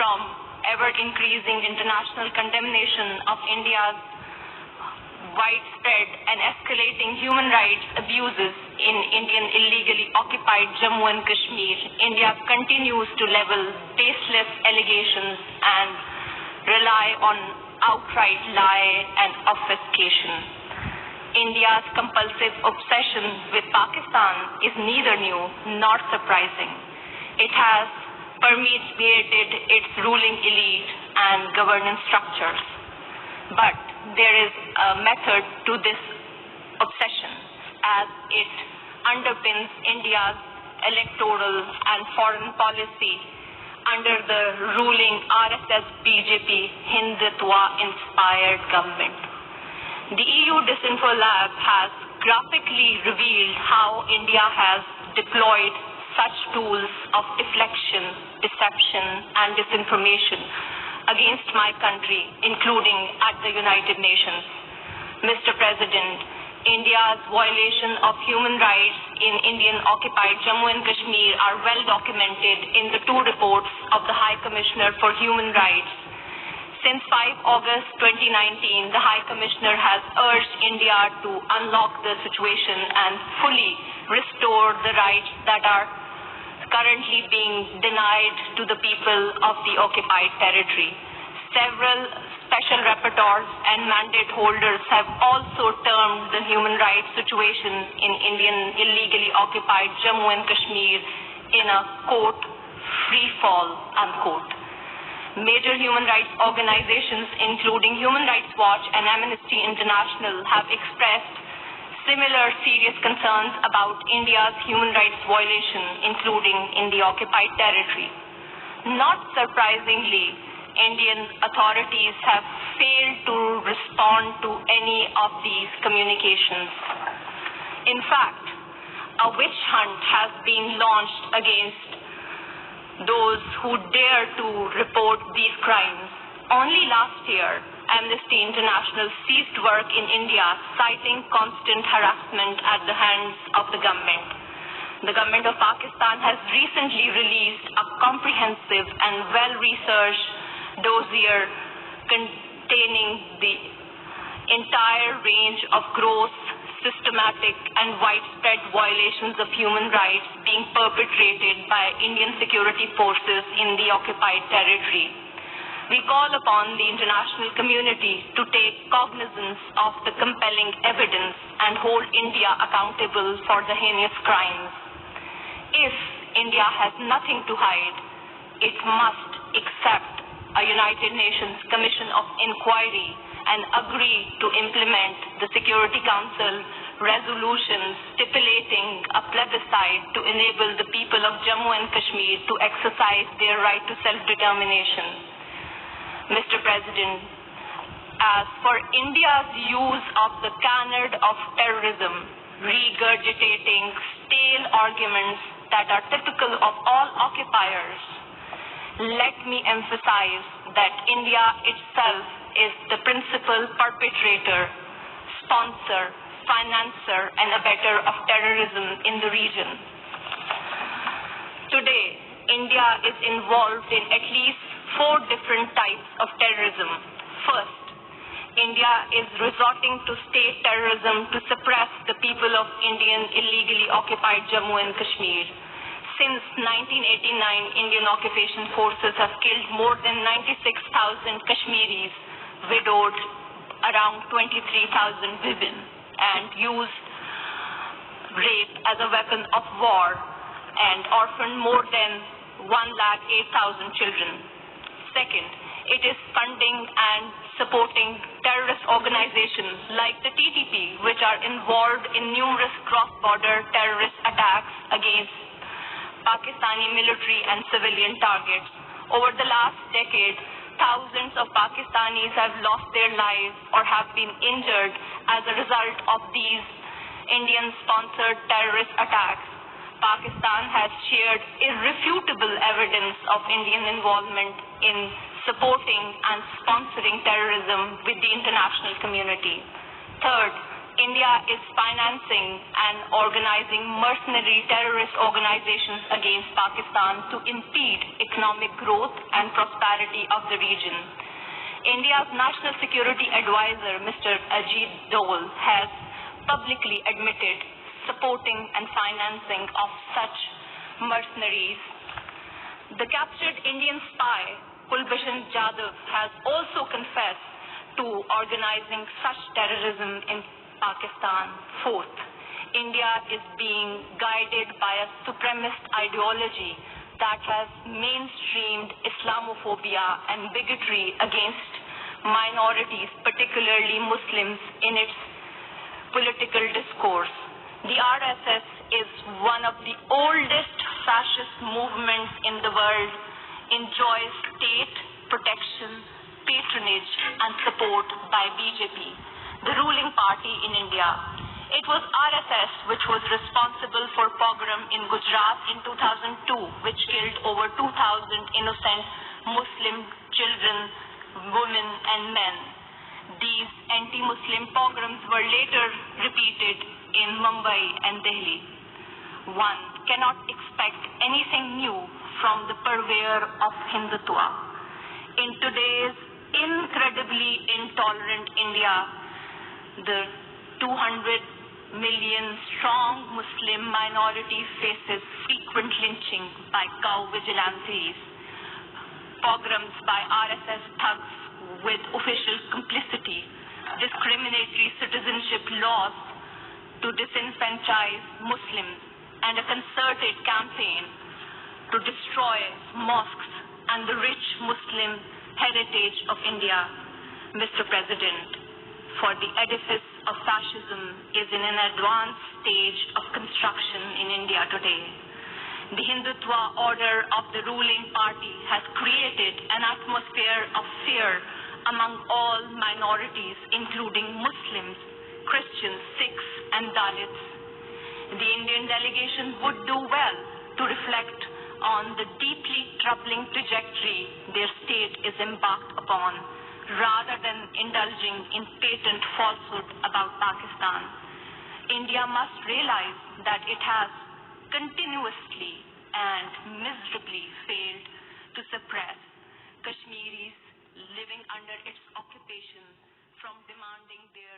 from ever-increasing international condemnation of India's widespread and escalating human rights abuses in Indian illegally occupied Jammu and Kashmir, India continues to level baseless allegations and rely on outright lie and obfuscation. India's compulsive obsession with Pakistan is neither new nor surprising. It has permeated its ruling elite and governance structures. But there is a method to this obsession, as it underpins India's electoral and foreign policy under the ruling RSS-BJP Hindutva-inspired government. The EU Disinfo Lab has graphically revealed how India has deployed such tools of deflection, deception, and disinformation against my country, including at the United Nations. Mr. President, India's violation of human rights in Indian-occupied Jammu and Kashmir are well documented in the two reports of the High Commissioner for Human Rights. Since 5 August 2019, the High Commissioner has urged India to unlock the situation and fully restore the rights that are currently being denied to the people of the occupied territory. Several special rapporteurs and mandate holders have also termed the human rights situation in Indian illegally occupied Jammu and Kashmir in a, quote, free fall, unquote. Major human rights organizations, including Human Rights Watch and Amnesty International, have expressed similar serious concerns about India's human rights violation, including in the occupied territory. Not surprisingly, Indian authorities have failed to respond to any of these communications. In fact, a witch hunt has been launched against those who dare to report these crimes. Only last year, Amnesty International ceased work in India, citing constant harassment at the hands of the government. The government of Pakistan has recently released a comprehensive and well-researched dossier containing the entire range of gross, systematic, and widespread violations of human rights being perpetrated by Indian security forces in the occupied territory. We call upon the international community to take cognizance of the compelling evidence and hold India accountable for the heinous crimes. If India has nothing to hide, it must accept a United Nations Commission of Inquiry and agree to implement the Security Council resolutions stipulating a plebiscite to enable the people of Jammu and Kashmir to exercise their right to self-determination. Mr. President, as for India's use of the canard of terrorism, regurgitating stale arguments that are typical of all occupiers, let me emphasize that India itself is the principal perpetrator, sponsor, financer, and abettor of terrorism in the region. Today, India is involved in at least 4 different types of terrorism. First, India is resorting to state terrorism to suppress the people of Indian illegally occupied Jammu and Kashmir. Since 1989, Indian occupation forces have killed more than 96,000 Kashmiris, widowed around 23,000 women, and used rape as a weapon of war and orphaned more than 108,000 children. Second, it is funding and supporting terrorist organizations like the TTP, which are involved in numerous cross-border terrorist attacks against Pakistani military and civilian targets. Over the last decade, thousands of Pakistanis have lost their lives or have been injured as a result of these Indian-sponsored terrorist attacks. Pakistan has shared irrefutable evidence of Indian involvement in supporting and sponsoring terrorism with the international community. Third, India is financing and organizing mercenary terrorist organizations against Pakistan to impede economic growth and prosperity of the region. India's National Security Advisor, Mr. Ajit Dole, has publicly admitted supporting and financing of such mercenaries. The captured Indian spy, Kulbhushan Jadhav, has also confessed to organizing such terrorism in Pakistan. Fourth, India is being guided by a supremacist ideology that has mainstreamed Islamophobia and bigotry against minorities, particularly Muslims, in its political discourse. The RSS is one of the oldest fascist movements in the world, enjoys state protection, patronage and support by BJP, the ruling party in India. It was RSS which was responsible for pogrom in Gujarat in 2002, which killed over 2,000 innocent Muslim children, women and men. These anti-Muslim pogroms were later repeated in Mumbai and Delhi. One cannot expect anything new from the purveyor of Hindutva. In today's incredibly intolerant India, the 200 million strong Muslim minority faces frequent lynching by cow vigilantes, pogroms by RSS thugs with official complicity, discriminatory citizenship laws to disenfranchise Muslims, and a concerted campaign to destroy mosques and the rich Muslim heritage of India. Mr. President, for the edifice of fascism is in an advanced stage of construction in India today. The Hindutva order of the ruling party has created an atmosphere of fear among all minorities, including Muslims, Christians, Sikhs, and Dalits. The Indian delegation would do well to reflect on the deeply troubling trajectory their state is embarked upon, rather than indulging in patent falsehood about Pakistan. India must realize that it has continuously and miserably failed to suppress Kashmiris living under its occupation from demanding their